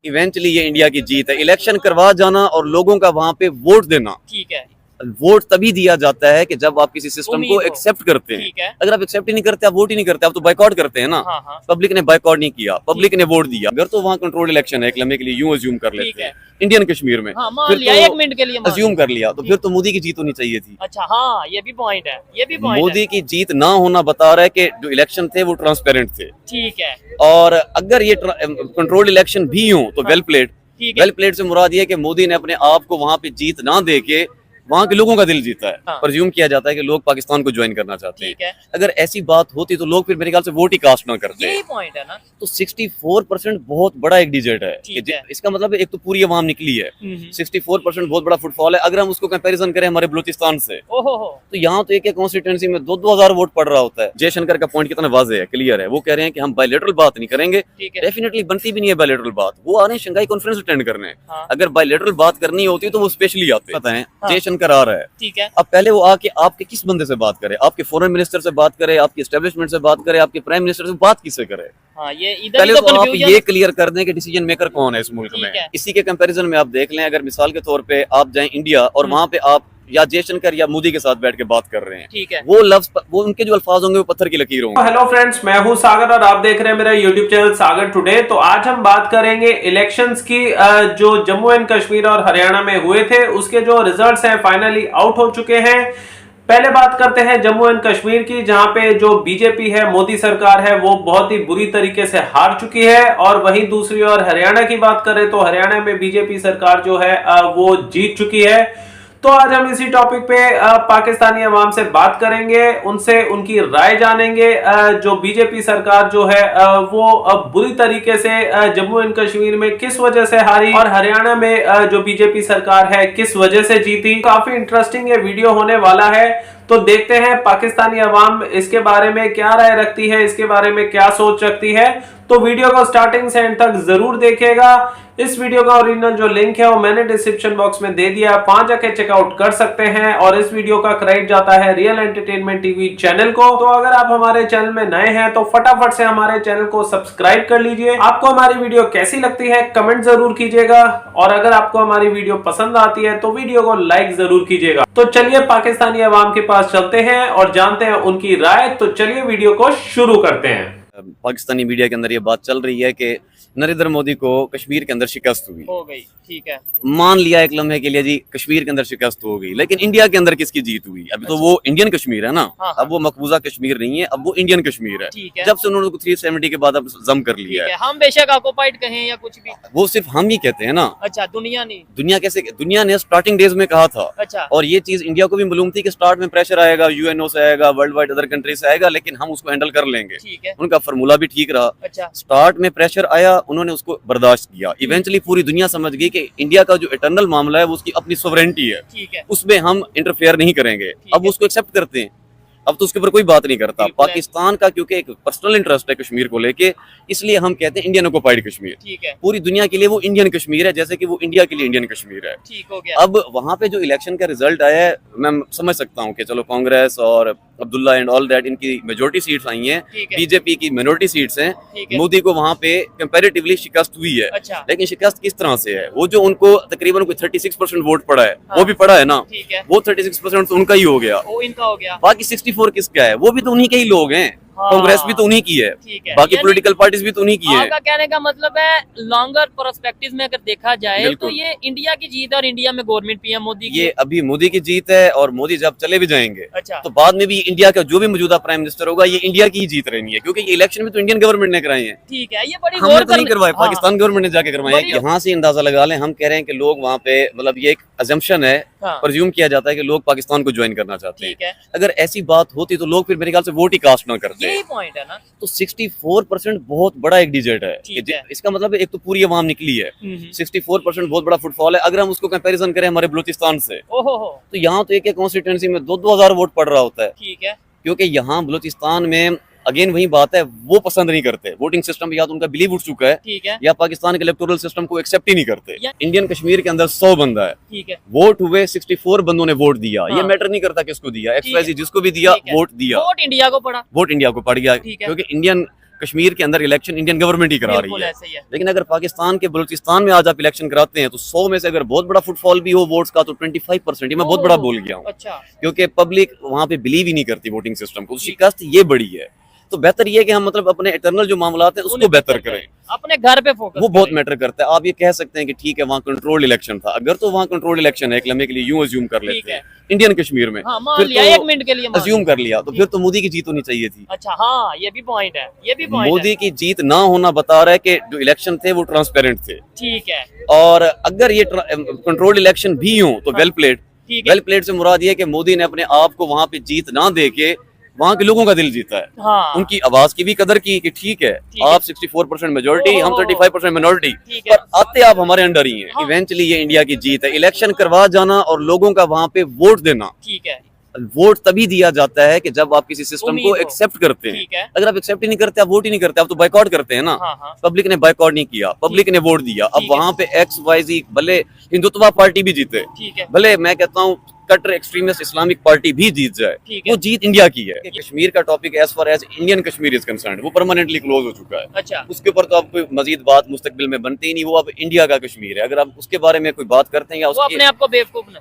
Eventually ये India की जीत है। इलेक्शन करवा जाना और लोगों का वहाँ पे वोट देना, ठीक है, वोट तभी दिया जाता है कि जब आप किसी सिस्टम को उम्मीद हो। एक्सेप्ट करते हैं। ठीक है। अगर आप एक्सेप्ट ही नहीं करते, आप वोट ही नहीं करते, आप तो बाइकआउट करते हैं ना। हाँ हाँ पब्लिक ने बाइकआउट नहीं किया, पब्लिक ने वोट दिया। अगर तो वहाँ कंट्रोल इलेक्शन है, एक लम्हे के लिए यूं अज्यूम कर ठीक लेते है। हैं इंडियन कश्मीर में, हाँ, मान फिर लिया, तो 1 मिनट के लिए मान अज्यूम लिया। कर लिया, तो फिर तो मोदी की जीत होनी चाहिए थी। अच्छा, हाँ, ये भी पॉइंट है, ये भी पॉइंट है। मोदी की जीत ना होना बता रहा है कि जो इलेक्शन थे वो ट्रांसपेरेंट थे। ठीक है, और अगर ये कंट्रोल्ड इलेक्शन भी हो तो वेल प्लेड। ठीक है। वेल प्लेड से मुराद ये है कि मोदी ने अपने आप को वहां पे जीत ना दे के वहां के लोगों का दिल जीता है। हाँ। प्रज्यूम किया जाता है कि लोग पाकिस्तान को ज्वाइन करना चाहते ठीक हैं। है। अगर ऐसी बात होती तो लोग फिर मेरे ख्याल से वोट ही कास्ट ना करते। यही पॉइंट है ना। तो 64% बहुत बड़ा एक डिजिट है ठीक कि है। इसका मतलब एक तो पूरी अवाम निकली है। 64% बहुत बड़ा फुटफॉल है। अगर हम उसको कंपैरिजन करें हमारे बलूचिस्तान से, ओहो, तो यहाँ तो एक कॉन्स्टिट्यूंसी में 2-2 हजार वोट पड़ रहा होता है। जयशंकर का पॉइंट कितना वाज़ेह है, क्लियर है। वो कह रहे हैं कि हम बायलैटरल बात नहीं करेंगे। ठीक है। डेफिनेटली बनती भी नहीं है बायलैटरल बात। वो आ रहे हैं शंघाई कॉन्फ्रेंस अटेंड करने। हाँ। अगर बायलैटरल बात करनी होती तो वो स्पेशली आते। पता है हाँ। जयशंकर आ रहा है, ठीक है। अब पहले वो आके आपके किस बंदे से बात करे, आपके फॉरेन मिनिस्टर से बात करे, आपकी एस्टेब्लिशमेंट से बात करे, आपके प्राइम मिनिस्टर से बात किससे करे। हाँ, ये इधर पहले ही तो तो आप confusion ये है। क्लियर कर दें कि डिसीजन मेकर कौन है इस मुल्क ठीक में। है। इसी के कंपैरिजन में आप देख लें, अगर मिसाल के तौर पे आप जाएं इंडिया और वहां पे आप या जयशंकर या मोदी के साथ बैठ के बात कर रहे हैं, ठीक है। वो लफ्ज, वो उनके जो अल्फाज होंगे वो पत्थर की लकीर होंगे। हेलो फ्रेंड्स, मैं हूं सागर और आप देख रहे हैं मेरा यूट्यूब चैनल सागर टुडे। तो आज हम बात करेंगे इलेक्शंस की, जो जम्मू एंड कश्मीर और हरियाणा में हुए थे उसके जो रिजल्ट्स हैं फाइनली आउट हो चुके हैं। पहले बात करते हैं जम्मू एंड कश्मीर की, जहां पे जो बीजेपी है, मोदी सरकार है, वो बहुत ही बुरी तरीके से हार चुकी है। और वहीं दूसरी ओर हरियाणा की बात करें तो हरियाणा में बीजेपी सरकार जो है वो जीत चुकी है। तो आज हम इसी टॉपिक पे पाकिस्तानी अवाम से बात करेंगे, उनसे उनकी राय जानेंगे। जो बीजेपी सरकार जो है वो बुरी तरीके से जम्मू एंड कश्मीर में किस वजह से हारी और हरियाणा में जो बीजेपी सरकार है किस वजह से जीती। काफी इंटरेस्टिंग ये वीडियो होने वाला है। तो देखते हैं पाकिस्तानी अवाम इसके बारे में क्या राय रखती है, इसके बारे में क्या सोच रखती है। तो वीडियो को स्टार्टिंग से एंड तक जरूर देखिएगा। इस वीडियो का ओरिजिनल जो लिंक है वो मैंने डिस्क्रिप्शन बॉक्स में दे दिया, 5 जाके चेकआउट कर सकते हैं। और इस वीडियो का क्रेडिट जाता है रियल एंटरटेनमेंट टीवी चैनल को। तो अगर आप हमारे चैनल में नए हैं तो फटाफट से हमारे चैनल को सब्सक्राइब कर लीजिए। आपको हमारी वीडियो कैसी लगती है कमेंट जरूर कीजिएगा, और अगर आपको हमारी वीडियो पसंद आती है तो वीडियो को लाइक जरूर कीजिएगा। तो चलिए पाकिस्तानी अवाम के पास चलते हैं और जानते हैं उनकी राय। तो चलिए वीडियो को शुरू करते हैं। पाकिस्तानी मीडिया के अंदर ये बात चल रही है कि नरेंद्र मोदी को कश्मीर के अंदर शिकस्त हुई। हो गई, ठीक है। मान लिया एक लम्हे के लिए जी कश्मीर के अंदर शिकस्त हो गई, लेकिन इंडिया के अंदर किसकी जीत हुई? अभी तो वो इंडियन कश्मीर है ना। हाँ। अब वो मकबूजा कश्मीर नहीं है, अब वो इंडियन कश्मीर है। ठीक है। जब से उन्होंने 370 के बाद अब जम कर लिया ठीक है। है, हम बेशक ऑक्युपाइड कहें या कुछ भी। वो सिर्फ हम ही कहते हैं ना। अच्छा, दुनिया नहीं। दुनिया कैसे? दुनिया ने स्टार्टिंग डेज में कहा था। अच्छा। और ये चीज इंडिया को भी मालूम थी कि स्टार्ट में प्रेशर आएगा, यूएनओ से आएगा, वर्ल्ड वाइड अदर कंट्री से आएगा, लेकिन हम उसको हैंडल कर लेंगे। ठीक है। उनका फार्मूला भी ठीक रहा। अच्छा। स्टार्ट में प्रेशर आया, उन्होंने उसको बर्दाश्त किया। इवेंचुअली पूरी दुनिया समझ गई कि इंडिया का जो इटर्नल मामला है वो उसकी अपनी सोवरेनिटी है, ठीक है। उसमें हम इंटरफेयर नहीं करेंगे। अब है। उसको एक्सेप्ट करते हैं, अब तो उसके ऊपर कोई बात नहीं करता। बिल्कुल है। पाकिस्तान का क्योंकि एक पर्सनल इंटरेस्ट है कश्मीर को लेके, इसलिए हम कहते हैं इंडियन ऑक्युपाइड कश्मीर। ठीक है। पूरी दुनिया के लिए वो इंडियन कश्मीर है, जैसे कि वो इंडिया के लिए इंडियन कश्मीर है। ठीक हो गया। अब वहां पे जो इलेक्शन का रिजल्ट आया है, मैं समझ सकता हूँ कि चलो कांग्रेस और अब्दुल्ला एंड ऑल दैट इनकी मेजोरिटी सीट्स आई हैं, ठीक है। बीजेपी की मिनोरिटी सीट्स हैं। ठीक है। मोदी को वहां पे कंपैरेटिवली शिकस्त हुई है। अच्छा। लेकिन शिकस्त किस तरह से है? वो जो उनको तकरीबन कोई 36% वोट पड़ा है, हाँ। वो भी पड़ा है ना। ठीक है। वो 36% तो उनका ही हो गया। वो इनका हो गया। बाकी 64 किसका है? वो भी तो उन्हीं के ही लोग हैं। हाँ। कांग्रेस भी तो उन्हीं की है, ठीक है। बाकी यानी पॉलिटिकल पार्टीज भी तो उन्हीं की है। आपका कहने का मतलब है लॉन्गर पर्सपेक्टिव में अगर देखा जाए तो बिल्कुल। ये इंडिया की जीत है और इंडिया में गवर्नमेंट पीएम मोदी की ये है। अभी मोदी की जीत है, और मोदी जब चले भी जाएंगे अच्छा। तो बाद में भी इंडिया का जो भी मौजूदा प्राइम मिनिस्टर होगा ये इंडिया की ही जीत रहनी है, क्योंकि ये इलेक्शन में तो इंडियन गवर्नमेंट ने कराए हैं। ठीक है, ये बड़ी हमने गौर तो नहीं करने- करवाए, हाँ। पाकिस्तान गवर्नमेंट ने जाके करवाए हैं। बड़ी- यहाँ से अंदाजा लगा लें, हम कह रहे हैं कि लोग वहाँ पे, मतलब ये एक अजम्पशन है, हाँ। प्रज्यूम किया जाता है कि लोग पाकिस्तान को ज्वाइन करना चाहते ठीक हैं। है। अगर ऐसी बात होती तो लोग फिर मेरे ख्याल से वोट ही कास्ट ना करते। यही पॉइंट है ना। तो 64% बहुत बड़ा एक डिजिट है ठीक कि है। इसका मतलब एक तो पूरी अवाम निकली है। 64% बहुत बड़ा फुटफॉल है। अगर हम उसको कंपैरिजन करें हमारे बलूचिस्तान से, ओहो हो। तो यहाँ तो एक कॉन्स्टिट्यूंसी में 2-2 हजार वोट पड़ रहा होता है। ठीक है। क्योंकि यहाँ बलूचिस्तान में अगेन वही बात है, वो पसंद नहीं करते वोटिंग सिस्टम, या तो उनका बिलीव उठ चुका है, ठीक है। या पाकिस्तान के इलेक्टोरल सिस्टम को एक्सेप्ट ही नहीं करते। या- इंडियन कश्मीर के अंदर 100 बंदा है, ठीक है। वोट हुए 64 बंदों ने वोट दिया। हाँ। ये मैटर नहीं करता किसको दिया, ठीक है। XYZ जिसको भी दिया ठीक है। वोट दिया, वोट इंडिया को पड़ा। वोट इंडिया को पड़ गया। ठीक है। क्योंकि इंडियन कश्मीर के अंदर इलेक्शन इंडियन गवर्नमेंट ही करा रही बिल्कुल है। ऐसे ही है। लेकिन अगर पाकिस्तान के बलूचिस्तान में आज आप इलेक्शन कराते हैं तो 100 में से अगर बहुत बड़ा फुटफॉल भी हो वोट्स का तो 25%, ये मैं बहुत बड़ा बोल गया हूँ, अच्छा क्योंकि पब्लिक वहां पे बिलीव ही नहीं करती वोटिंग सिस्टम को। शिकस्त ये बड़ी है, तो बेहतर ये है कि हम मतलब अपने इंटरनल जो मामलात हैं उसको उन्हें बेहतर करें, अपने घर पे फोकस वो बहुत मैटर करता है। आप ये कह सकते हैं कि ठीक है वहाँ कंट्रोल्ड इलेक्शन था, अगर तो वहाँ कंट्रोल्ड इलेक्शन है एक लम्हे के लिए यूं अज्यूम कर लेते हैं इंडियन कश्मीर में, हाँ, मान फिर लिया तो एक मिनट के लिए मान अज्यूम कर लिया, तो फिर तो मोदी की जीत होनी चाहिए थी। अच्छा हाँ, ये भी पॉइंट है, ये भी पॉइंट मोदी की जीत ना होना बता रहा है कि जो इलेक्शन थे वो ट्रांसपेरेंट थे, ठीक है, और अगर ये कंट्रोल्ड इलेक्शन भी हो तो वेल प्लेड। ठीक है। वेल प्लेड से मुराद ये है कि मोदी ने अपने आप को वहां पे जीत ना दे के वहां के लोगों का दिल जीता है, हाँ उनकी आवाज की भी कदर की कि ठीक है है। आप 64% मेजोरिटी, हम 35% मिनोरिटी, ठीक है। पर आते आप हमारे अंडर ही हैं। हाँ। इवेंचुअली ये इंडिया की जीत है। इलेक्शन करवा जाना और लोगों का वहां पे वोट देना, ठीक है, वोट तभी दिया जाता है कि जब आप किसी सिस्टम उम्मीद को हो। एक्सेप्ट करते हैं। ठीक है, अगर आप एक्सेप्ट ही नहीं करते, आप वोट ही नहीं करते, आप तो बाइकआउट करते हैं ना। हाँ हाँ पब्लिक ने बाइकआउट नहीं किया, पब्लिक ने वोट दिया। अब ठीक है। वहां पे XYZ भले हिंदुत्वा पार्टी भी जीते, ठीक है, भले मैं कहता हूँ कट्टर एक्सट्रीमिस्ट इस्लामिक पार्टी भी जीत जाए, ठीक है। वो जीत इंडिया की है। कश्मीर का topic as far as Indian Kashmir is concerned वो परमानेंटली क्लोज हो चुका है। अच्छा उसके ऊपर तो अब कोई मजीद बात मुस्तकबिल में बनती ही नहीं, वो अब इंडिया का कश्मीर है। अगर आप उसके बारे में कोई बात करते हैं या वो उसके अपने आप को बेवकूफ ना,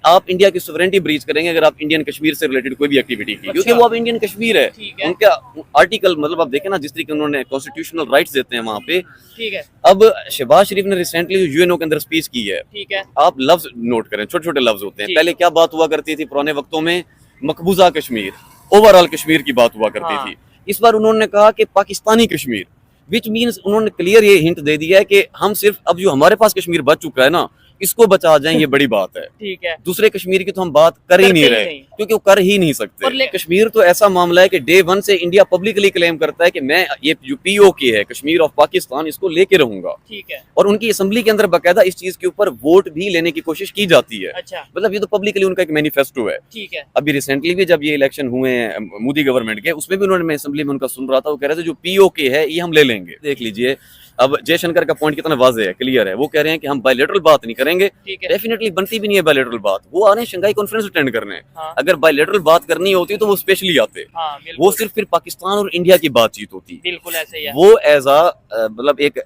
आप इंडिया की सोवरेनिटी ब्रीच करेंगे अगर आप इंडियन कश्मीर से रिलेटेड कोई भी एक्टिविटी की, क्योंकि अच्छा। वो अब इंडियन कश्मीर है। ठीक है। उनका आर्टिकल मतलब आप देखें ना जिस तरीके उन्होंने कॉन्स्टिट्यूशनल राइट्स देते हैं वहां पे। ठीक है, अब शहबाज शरीफ ने रिसेंटली यूएनओ के अंदर स्पीच की है, ठीक है, आप लफ्ज नोट करें, छोटे छोटे लफ्ज होते हैं। ठीक। पहले क्या बात हुआ करती थी पुराने वक्तों में, मकबूजा कश्मीर, ओवरऑल कश्मीर की बात हुआ करती हाँ। थी। इस बार उन्होंने कहा कि पाकिस्तानी कश्मीर, विच मीन्स उन्होंने क्लियर ये हिंट दे दिया है कि हम सिर्फ अब जो हमारे पास कश्मीर बच चुका है ना इसको बचा जाएं, ये बड़ी बात है। ठीक है, दूसरे कश्मीर की तो हम बात कर ही करते नहीं ही रहे, नहीं। क्योंकि वो कर ही नहीं और सकते। कश्मीर तो ऐसा मामला है कि डे वन से इंडिया पब्लिकली क्लेम करता है कि मैं ये जो POK है कश्मीर ऑफ पाकिस्तान इसको लेके रहूंगा, ठीक है, और उनकी असेंबली के अंदर बाकायदा इस चीज के ऊपर वोट भी लेने की कोशिश की जाती है। अच्छा मतलब ये तो पब्लिकली उनका एक मैनिफेस्टो है। ठीक है, अभी रिसेंटली भी जब ये इलेक्शन हुए हैं मोदी गवर्नमेंट के, उसमें भी उन्होंने, मैं असेंबली में उनका सुन रहा था, वो कह रहे थे जो POK है ये हम ले लेंगे। देख लीजिए अब जयशंकर का पॉइंट कितना वाज़ेह है, क्लियर है। वो कह रहे हैं कि हम बायलैटरल बात नहीं करेंगे, ठीक है, डेफिनेटली बनती भी नहीं है बायलैटरल बात। वो आ रहे हैं शंघाई कॉन्फ्रेंस अटेंड करने, हाँ अगर बायलैटरल बात करनी होती तो वो स्पेशली आते, हाँ वो बिल्कुल सिर्फ फिर पाकिस्तान और इंडिया की बातचीत होती। बिल्कुल ऐसे ही है। वो एज अ मतलब एक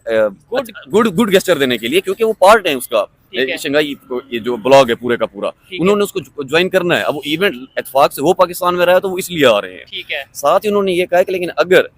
गुड गेस्चर देने के लिए, क्योंकि वो पार्ट है उसका ठीक है। शंघाई ये जो ब्लॉग है पूरे का पूरा, ठीक है। उन्होंने उसको ज्वाइन करना है। अब वो इवेंट इत्तेफाक से वो पाकिस्तान में रहा है तो वो इसलिए आ रहे हैं। ठीक है, साथ ही उन्होंने ये कहा है कि लेकिन अगर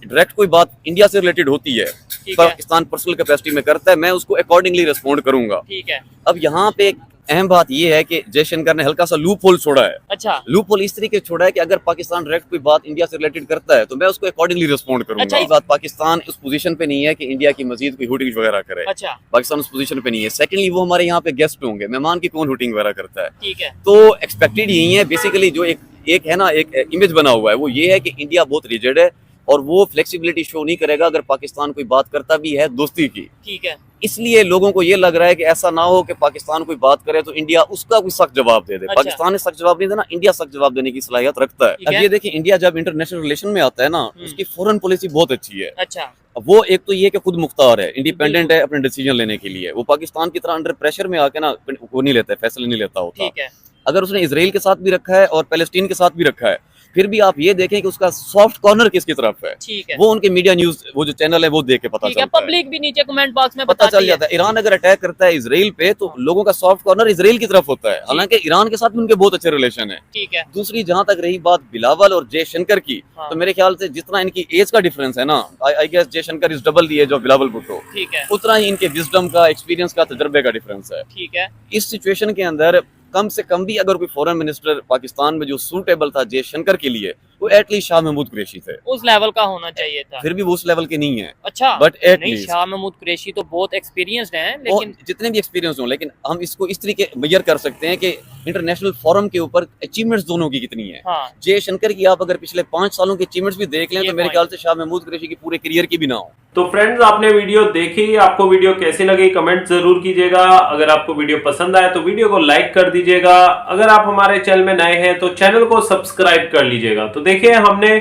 डायरेक्ट कोई बात इंडिया से रिलेटेड होती है, ठीक है। पाकिस्तान पर्सनल कैपेसिटी में करता है, मैं उसको अकॉर्डिंगली रिस्पॉन्ड करूंगा। ठीक है, अब यहाँ पे एक अहम बात यह है कि जयशंकर ने हल्का सा लूप होल छोड़ा है। अच्छा लूप होल इस तरीके से छोड़ा है कि अगर पाकिस्तान डायरेक्ट कोई बात इंडिया से रिलेटेड करता है तो मैं उसको अकॉर्डिंगली रिस्पॉन्ड करूंगा। अच्छा, ये बात पाकिस्तान उस पोजीशन पे नहीं है कि इंडिया की मजीद कोई हुटिंग वगैरह करे। अच्छा पाकिस्तान उस पोजीशन पे नहीं है। सेकंडली वो हमारे यहाँ पे गेस्ट होंगे, मेहमान की कौन हुटिंग वगैरह करता है, ठीक है, तो एक्सपेक्टेड यही है। बेसिकली जो एक है ना, एक इमेज बना हुआ है वो ये है कि इंडिया बहुत रिजिड है और वो फ्लेक्सिबिलिटी शो नहीं करेगा अगर पाकिस्तान कोई बात करता भी है दोस्ती की। ठीक है, इसलिए लोगों को ये लग रहा है कि ऐसा ना हो कि पाकिस्तान कोई बात करे तो इंडिया उसका कोई सख्त जवाब दे दे। अच्छा। पाकिस्तान ने सख्त जवाब नहीं देना, इंडिया सख्त जवाब देने की सलाहियत रखता ठीक है। है। अब ये देखिए इंडिया जब इंटरनेशनल रिलेशन में आता है ना, उसकी फॉरेन पॉलिसी बहुत अच्छी है। अच्छा अब वो एक तो ये कि खुद मुख्तार है, इंडिपेंडेंट है अपने डिसीजन लेने के लिए। वो पाकिस्तान की तरह अंडर प्रेशर में आके ना वो नहीं लेता है, फैसले नहीं लेता होता। ठीक है, अगर उसने इसराइल के साथ भी रखा है और पैलेस्टीन के साथ भी रखा है, फिर भी आप ये देखें कि उसका सॉफ्ट कॉर्नर किसकी तरफ है। ठीक है, वो उनके मीडिया न्यूज वो जो चैनल है वो देख के पता ठीक है। चलता है, पब्लिक भी नीचे कमेंट बॉक्स में पता बताती चल जाता है। ईरान अगर अटैक करता है इसराइल पे तो लोगों का सॉफ्ट कॉर्नर इसराइल की तरफ होता है, हालांकि ईरान के साथ भी उनके बहुत अच्छे रिलेशन है। ठीक है, दूसरी जहां तक रही बात बिलावल और जयशंकर की, हाँ। तो मेरे ख्याल से जितना इनकी एज का डिफरेंस है ना, I guess Jaishankar is double the age of Bilawal Bhutto, ठीक है, उतना ही इनके विजडम का, एक्सपीरियंस का, तजर्बे का डिफरेंस है। ठीक है, इस सिचुएशन के अंदर कम से कम भी अगर कोई फॉरेन मिनिस्टर पाकिस्तान में जो सूटेबल था जयशंकर के लिए, वो एटलीस्ट शाह महमूद कुरैशी थे। उस लेवल का होना चाहिए था। फिर भी वो उस लेवल के नहीं है, अच्छा बट नहीं, एटलीस्ट शाह महमूद कुरैशी तो बहुत एक्सपीरियंस्ड हैं, और लेकिन जितने भी एक्सपीरियंस हों, लेकिन हम इसको इस तरीके मेजर कर सकते हैं कि इंटरनेशनल फोरम के ऊपर अचीवमेंट्स दोनों की कितनी है। हाँ जयशंकर की आप अगर पिछले 5 सालों के अचीवमेंट्स भी देख लें ये तो मेरे point ख्याल से शाह महमूद कुरैशी की पूरे करियर की भी ना हो। तो फ्रेंड्स आपने वीडियो देखी, आपको वीडियो कैसी लगी कमेंट जरूर कीजिएगा। अगर आपको वीडियो पसंद आए तो वीडियो को लाइक कर दीजिएगा। अगर आप हमारे चैनल में नए हैं तो चैनल को सब्सक्राइब कर लीजिएगा। तो देखिए हमने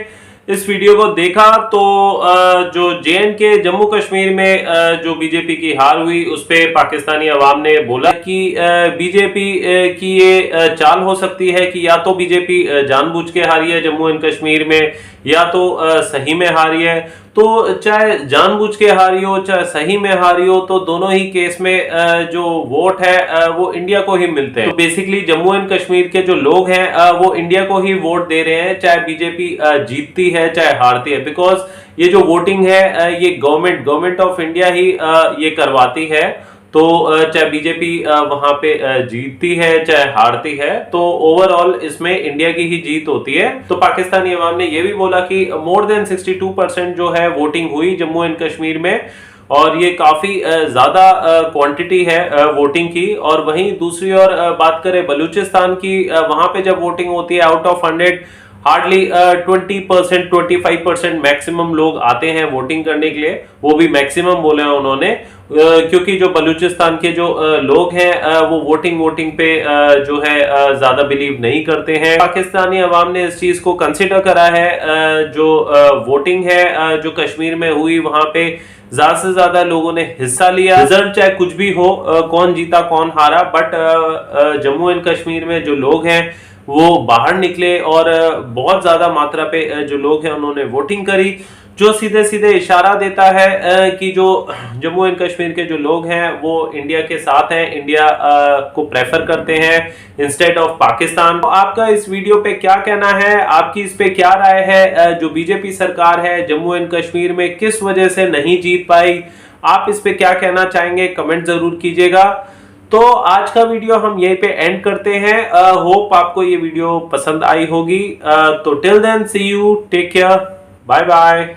इस वीडियो को देखा तो जो JNK जम्मू कश्मीर में जो बीजेपी की हार हुई उस पे पाकिस्तानी अवाम ने बोला कि बीजेपी की ये चाल हो सकती है कि या तो बीजेपी जानबूझ के हारी है जम्मू एंड कश्मीर में, या तो सही में हारी है। तो चाहे जानबूझ के हारी हो चाहे सही में हारी हो, तो दोनों ही केस में जो वोट है वो इंडिया को ही मिलते हैं। तो बेसिकली जम्मू एंड कश्मीर के जो लोग हैं वो इंडिया को ही वोट दे रहे हैं, चाहे बीजेपी जीतती है चाहे हारती है, बिकॉज ये जो वोटिंग है ये गवर्नमेंट ऑफ इंडिया ही ये करवाती है। तो चाहे बीजेपी वहां पे जीतती है चाहे हारती है, तो ओवरऑल इसमें इंडिया की ही जीत होती है। तो पाकिस्तानी अवाम ने यह भी बोला कि मोर देन 62% जो है वोटिंग हुई जम्मू एंड कश्मीर में, और ये काफी ज्यादा क्वांटिटी है वोटिंग की। और वहीं दूसरी ओर बात करें बलूचिस्तान की, वहां पे जब वोटिंग होती है आउट ऑफ 100 हार्डली 20% 25% मैक्सिमम लोग आते हैं वोटिंग करने के लिए, वो भी मैक्सिमम बोले हैं उन्होंने, क्योंकि जो बलूचिस्तान के जो लोग हैं वो वोटिंग पे जो है ज्यादा बिलीव नहीं करते हैं। पाकिस्तानी अवाम ने इस चीज को कंसिडर करा है, जो वोटिंग है जो कश्मीर में हुई वहां पे ज्यादा से ज्यादा लोगों ने हिस्सा लिया। रिजल्ट चाहे कुछ भी हो, कौन जीता कौन हारा, बट जम्मू एंड कश्मीर में जो लोग हैं वो बाहर निकले और बहुत ज्यादा मात्रा पे जो लोग हैं उन्होंने वोटिंग करी, जो सीधे सीधे इशारा देता है कि जो जम्मू एंड कश्मीर के जो लोग हैं वो इंडिया के साथ हैं, इंडिया को प्रेफर करते हैं इंस्टेड ऑफ पाकिस्तान। तो आपका इस वीडियो पे क्या कहना है, आपकी इस पे क्या राय है? जो बीजेपी सरकार है जम्मू एंड कश्मीर में किस वजह से नहीं जीत पाई, आप इस पे क्या कहना चाहेंगे? कमेंट जरूर कीजिएगा। तो आज का वीडियो हम यहीं पे एंड करते हैं। होप आपको ये वीडियो पसंद आई होगी। तो till then see you, take care, bye bye.